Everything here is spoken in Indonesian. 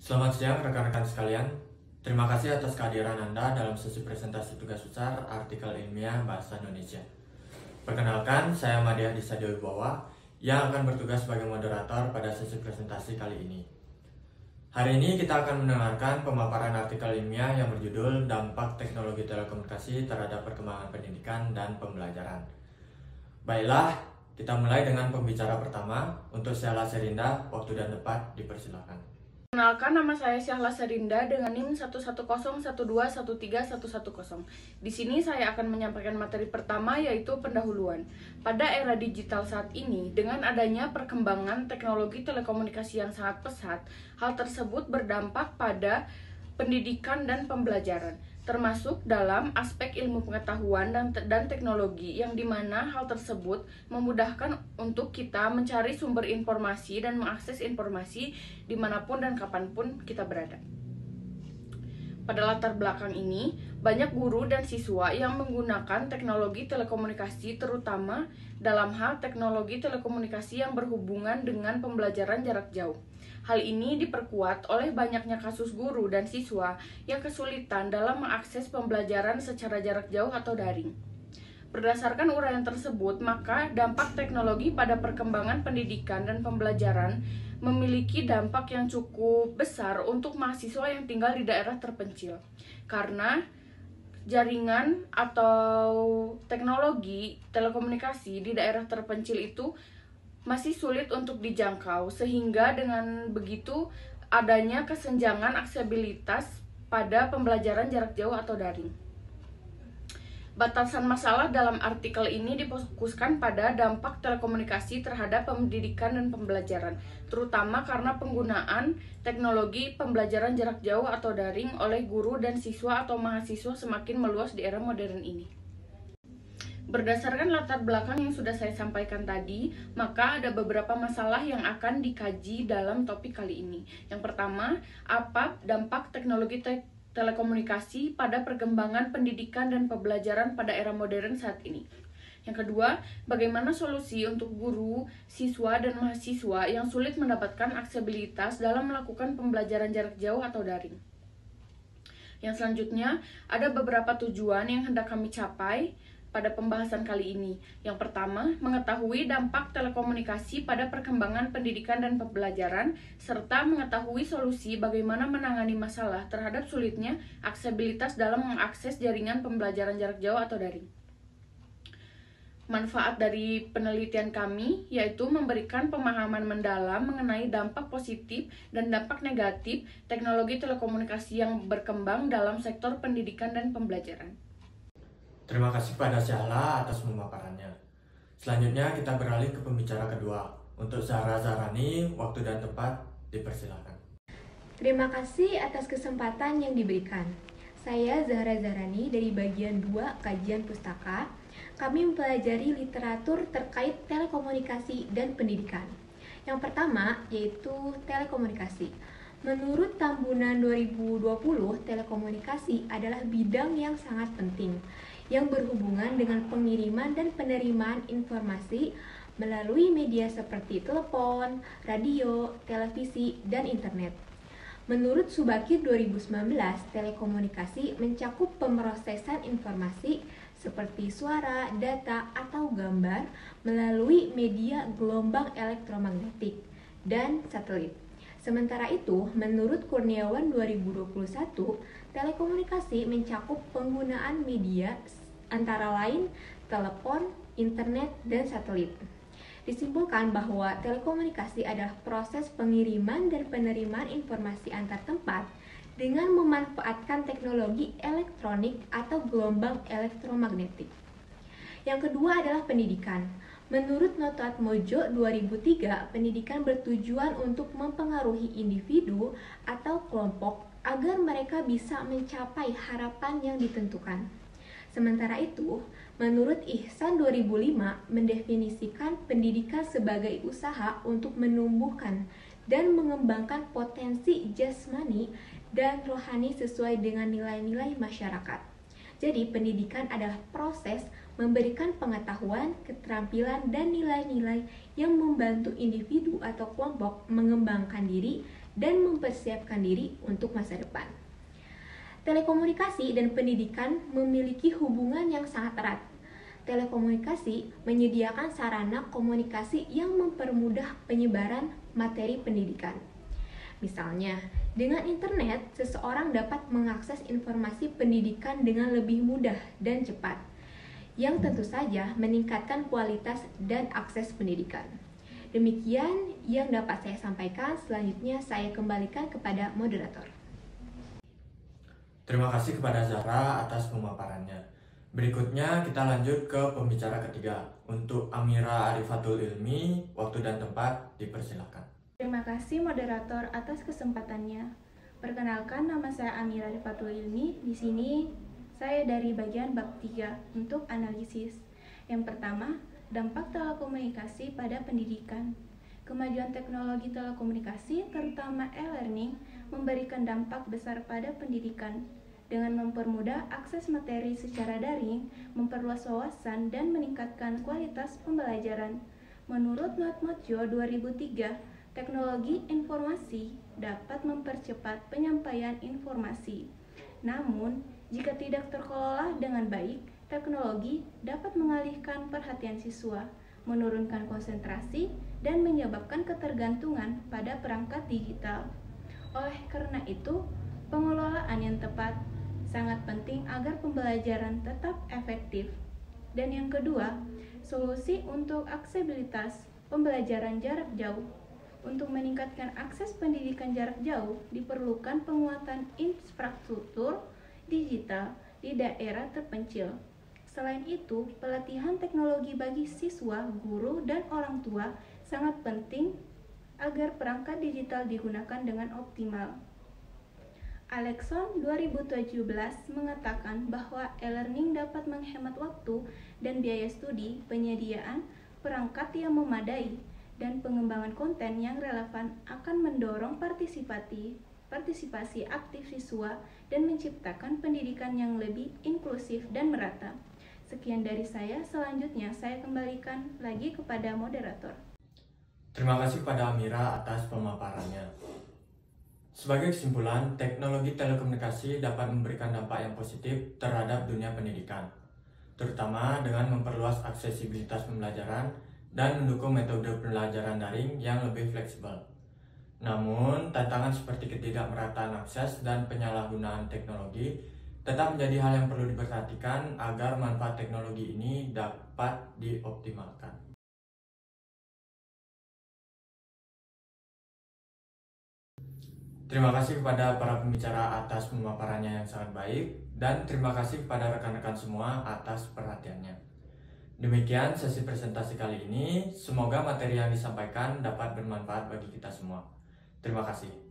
Selamat siang rekan-rekan sekalian. Terima kasih atas kehadiran Anda dalam sesi presentasi tugas besar artikel ilmiah Bahasa Indonesia. Perkenalkan, saya Madya Disadio Wibowo yang akan bertugas sebagai moderator pada sesi presentasi kali ini. Hari ini kita akan mendengarkan pemaparan artikel ilmiah yang berjudul Dampak Teknologi Telekomunikasi Terhadap Perkembangan Pendidikan dan Pembelajaran. Baiklah, kita mulai dengan pembicara pertama. Untuk Syahla Serinda, waktu dan tempat dipersilakan. Perkenalkan, nama saya Syahla Serinda dengan NIM 11012131110. Di sini saya akan menyampaikan materi pertama, yaitu pendahuluan. Pada era digital saat ini, dengan adanya perkembangan teknologi telekomunikasi yang sangat pesat, hal tersebut berdampak pada pendidikan dan pembelajaran, termasuk dalam aspek ilmu pengetahuan dan teknologi, yang dimana hal tersebut memudahkan untuk kita mencari sumber informasi dan mengakses informasi dimanapun dan kapanpun kita berada. Pada latar belakang ini, banyak guru dan siswa yang menggunakan teknologi telekomunikasi, terutama dalam hal teknologi telekomunikasi yang berhubungan dengan pembelajaran jarak jauh. Hal ini diperkuat oleh banyaknya kasus guru dan siswa yang kesulitan dalam mengakses pembelajaran secara jarak jauh atau daring. Berdasarkan uraian tersebut, maka dampak teknologi pada perkembangan pendidikan dan pembelajaran memiliki dampak yang cukup besar untuk mahasiswa yang tinggal di daerah terpencil. Karena jaringan atau teknologi telekomunikasi di daerah terpencil itu masih sulit untuk dijangkau, sehingga dengan begitu adanya kesenjangan aksesibilitas pada pembelajaran jarak jauh atau daring. Batasan masalah dalam artikel ini difokuskan pada dampak telekomunikasi terhadap pendidikan dan pembelajaran, terutama karena penggunaan teknologi pembelajaran jarak jauh atau daring oleh guru dan siswa atau mahasiswa semakin meluas di era modern ini. Berdasarkan latar belakang yang sudah saya sampaikan tadi, maka ada beberapa masalah yang akan dikaji dalam topik kali ini. Yang pertama, apa dampak teknologi telekomunikasi pada perkembangan pendidikan dan pembelajaran pada era modern saat ini? Yang kedua, bagaimana solusi untuk guru, siswa, dan mahasiswa yang sulit mendapatkan aksesibilitas dalam melakukan pembelajaran jarak jauh atau daring? Yang selanjutnya, ada beberapa tujuan yang hendak kami capai pada pembahasan kali ini. Yang pertama, mengetahui dampak telekomunikasi pada perkembangan pendidikan dan pembelajaran, serta mengetahui solusi bagaimana menangani masalah terhadap sulitnya aksesibilitas dalam mengakses jaringan pembelajaran jarak jauh atau daring. Manfaat dari penelitian kami yaitu memberikan pemahaman mendalam mengenai dampak positif dan dampak negatif teknologi telekomunikasi yang berkembang dalam sektor pendidikan dan pembelajaran. Terima kasih pada Syahla atas pemaparannya. Selanjutnya kita beralih ke pembicara kedua. Untuk Zahra Zahrani, waktu dan tempat dipersilakan. Terima kasih atas kesempatan yang diberikan. Saya Zahra Zahrani dari bagian 2 kajian pustaka. Kami mempelajari literatur terkait telekomunikasi dan pendidikan. Yang pertama yaitu telekomunikasi. Menurut Tambunan 2020, telekomunikasi adalah bidang yang sangat penting yang berhubungan dengan pengiriman dan penerimaan informasi melalui media seperti telepon, radio, televisi, dan internet. Menurut Subakir 2019, telekomunikasi mencakup pemrosesan informasi seperti suara, data, atau gambar melalui media gelombang elektromagnetik dan satelit. Sementara itu, menurut Kurniawan 2021, telekomunikasi mencakup penggunaan media antara lain telepon, internet, dan satelit. Disimpulkan bahwa telekomunikasi adalah proses pengiriman dan penerimaan informasi antar tempat dengan memanfaatkan teknologi elektronik atau gelombang elektromagnetik. Yang kedua adalah pendidikan. Menurut Nota Atmojo 2003, pendidikan bertujuan untuk mempengaruhi individu atau kelompok agar mereka bisa mencapai harapan yang ditentukan. Sementara itu, menurut Ihsan 2005 mendefinisikan pendidikan sebagai usaha untuk menumbuhkan dan mengembangkan potensi jasmani dan rohani sesuai dengan nilai-nilai masyarakat. Jadi, pendidikan adalah proses memberikan pengetahuan, keterampilan, dan nilai-nilai yang membantu individu atau kelompok mengembangkan diri dan mempersiapkan diri untuk masa depan. Telekomunikasi dan pendidikan memiliki hubungan yang sangat erat. Telekomunikasi menyediakan sarana komunikasi yang mempermudah penyebaran materi pendidikan. Misalnya, dengan internet, seseorang dapat mengakses informasi pendidikan dengan lebih mudah dan cepat, yang tentu saja meningkatkan kualitas dan akses pendidikan. Demikian yang dapat saya sampaikan. Selanjutnya saya kembalikan kepada moderator. Terima kasih kepada Zahra atas pemaparannya. Berikutnya kita lanjut ke pembicara ketiga. Untuk Amira Arifatul Ilmi, waktu dan tempat dipersilakan. Terima kasih moderator atas kesempatannya. Perkenalkan, nama saya Amira Arifatul Ilmi. Di sini saya dari bagian bab 3 untuk analisis. Yang pertama, dampak telekomunikasi pada pendidikan. Kemajuan teknologi telekomunikasi, terutama e-learning, memberikan dampak besar pada pendidikan dengan mempermudah akses materi secara daring, memperluas wawasan, dan meningkatkan kualitas pembelajaran. Menurut Matmojo 2003, teknologi informasi dapat mempercepat penyampaian informasi. Namun, jika tidak terkelola dengan baik, teknologi dapat mengalihkan perhatian siswa, menurunkan konsentrasi, dan menyebabkan ketergantungan pada perangkat digital. Oleh karena itu, pengelolaan yang tepat sangat penting agar pembelajaran tetap efektif. Dan yang kedua, solusi untuk aksesibilitas pembelajaran jarak jauh. Untuk meningkatkan akses pendidikan jarak jauh, diperlukan penguatan infrastruktur digital di daerah terpencil. Selain itu, pelatihan teknologi bagi siswa, guru, dan orang tua sangat penting agar perangkat digital digunakan dengan optimal. Alexson 2017 mengatakan bahwa e-learning dapat menghemat waktu dan biaya studi, penyediaan perangkat yang memadai, dan pengembangan konten yang relevan akan mendorong partisipasi aktif siswa dan menciptakan pendidikan yang lebih inklusif dan merata. Sekian dari saya, selanjutnya saya kembalikan lagi kepada moderator. Terima kasih kepada Amira atas pemaparannya. Sebagai kesimpulan, teknologi telekomunikasi dapat memberikan dampak yang positif terhadap dunia pendidikan, terutama dengan memperluas aksesibilitas pembelajaran dan mendukung metode pembelajaran daring yang lebih fleksibel. Namun, tantangan seperti ketidakmerataan akses dan penyalahgunaan teknologi tetap menjadi hal yang perlu diperhatikan agar manfaat teknologi ini dapat dioptimalkan. Terima kasih kepada para pembicara atas pemaparannya yang sangat baik, dan terima kasih kepada rekan-rekan semua atas perhatiannya. Demikian sesi presentasi kali ini, semoga materi yang disampaikan dapat bermanfaat bagi kita semua. Terima kasih.